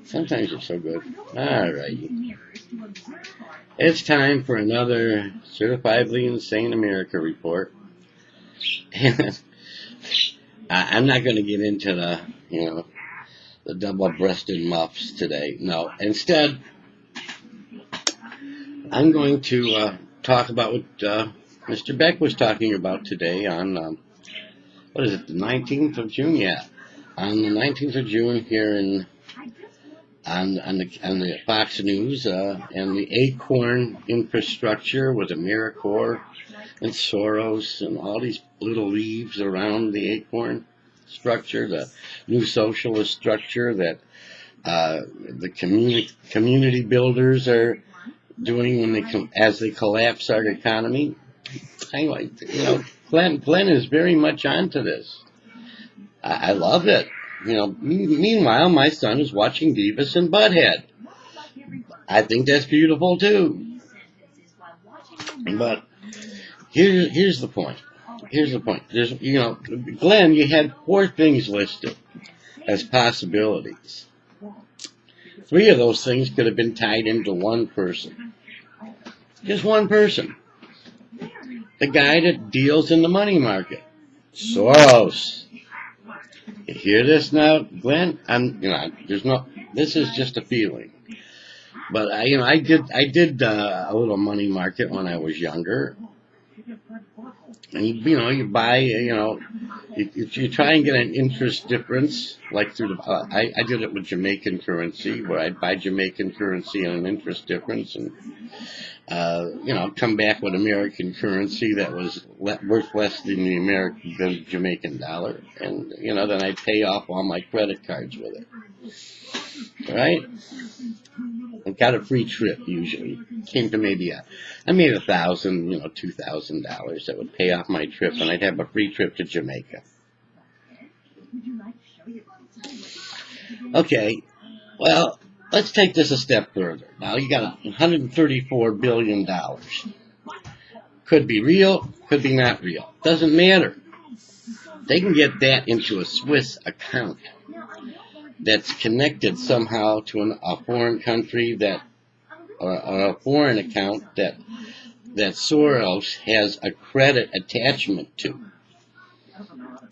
Sometimes it's so good. Alrighty. It's time for another Certifiably Insane America report. And I'm not going to get into the double-breasted muffs today. No. Instead, I'm going to talk about what Mr. Beck was talking about today on, what is it, the 19th of June? Yeah. On the 19th of June here on the Fox News, and the Acorn infrastructure with AmeriCorps and Soros and all these little leaves around the Acorn structure, the new socialist structure that the community builders are doing as they collapse our economy. Anyway, Glenn is very much onto this. I love it. Meanwhile, my son is watching Beavis and Butthead. I think that's beautiful too. But here's the point. Here's the point. Glenn, you had 4 things listed as possibilities. 3 of those things could have been tied into one person. Just one person. The guy that deals in the money market. Soros. You hear this now, Glenn? This is just a feeling. But I did a little money market when I was younger. And you buy, you try and get an interest difference, like through I did it with Jamaican currency, where I'd buy Jamaican currency and an interest difference, and come back with American currency that was worth less than the Jamaican dollar, and then I'd pay off all my credit cards with it. All right. I got a free trip usually. Came to I made $1,000, $2,000 that would pay off my trip, and I'd have a free trip to Jamaica. Okay, well, let's take this a step further. Now you got $134 billion. Could be real, could be not real. Doesn't matter. They can get that into a Swiss account that's connected somehow to a foreign country or a foreign account that Soros has a credit attachment to.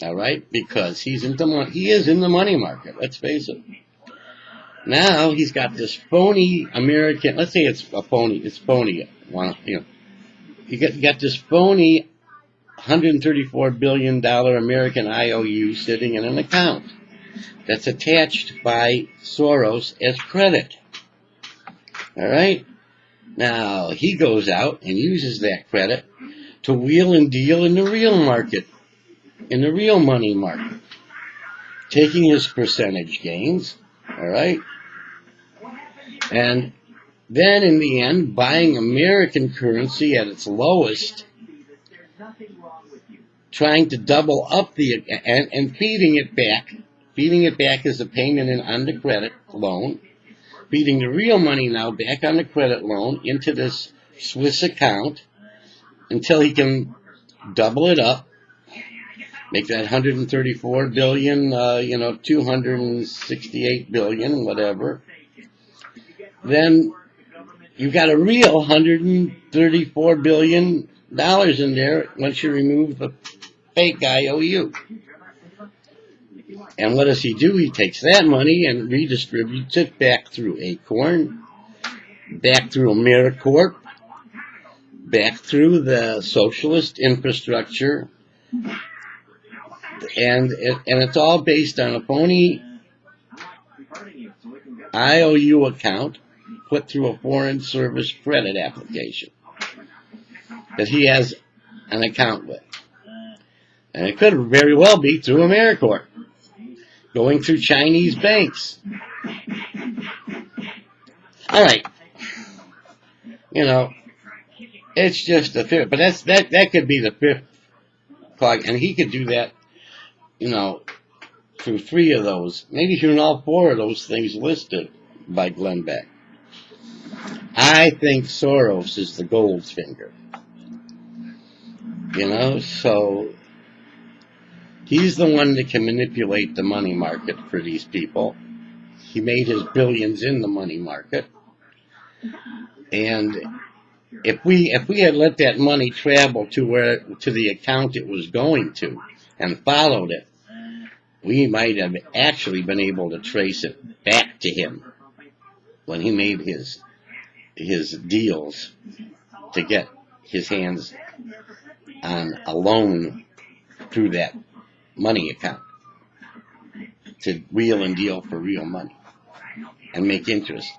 All right, because he is in the money market. Let's face it. Now he's got this phony American. Let's say it's a phony. It's phony. You got this phony $134 billion American IOU sitting in an account that's attached by Soros as credit. All right? Now, he goes out and uses that credit to wheel and deal in the real market, in the real money market, taking his percentage gains, all right? And then, in the end, buying American currency at its lowest, trying to double up and feeding it back as a payment on the credit loan, feeding the real money now back on the credit loan into this Swiss account until he can double it up, make that 134 billion, 268 billion, whatever. Then you've got a real $134 billion in there once you remove the fake IOU. And what does he do? He takes that money and redistributes it back through Acorn, back through AmeriCorps, back through the socialist infrastructure, and it's all based on a phony IOU account put through a foreign service credit application that he has an account with. And it could very well be through AmeriCorps, going through Chinese banks. All right. It's just a fifth. But that could be the fifth cog. And he could do that, through 3 of those. Maybe through all 4 of those things listed by Glenn Beck. I think Soros is the Goldfinger. So he's the one that can manipulate the money market for these people. he made his billions in the money market. And if we had let that money travel to the account it was going to and followed it, we might have actually been able to trace it back to him when he made his deals to get his hands on a loan through that money account to wheel and deal for real money and make interest.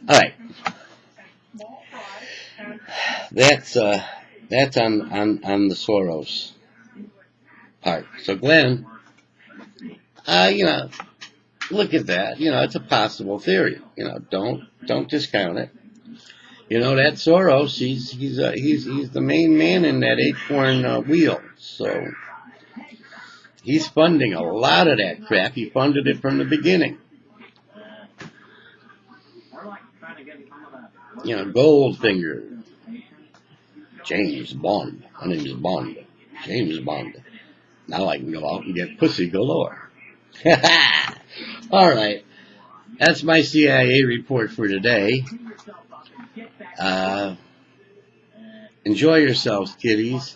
All right, that's on the Soros part. So Glenn, look at that. It's a possible theory. Don't discount it. That Soros, he's the main man in that acorn wheel. So he's funding a lot of that crap. He funded it from the beginning. Goldfinger, James Bond. My name is Bond. James Bond. Now I can go out and get pussy galore. All right. That's my CIA report for today. Enjoy yourselves, kiddies.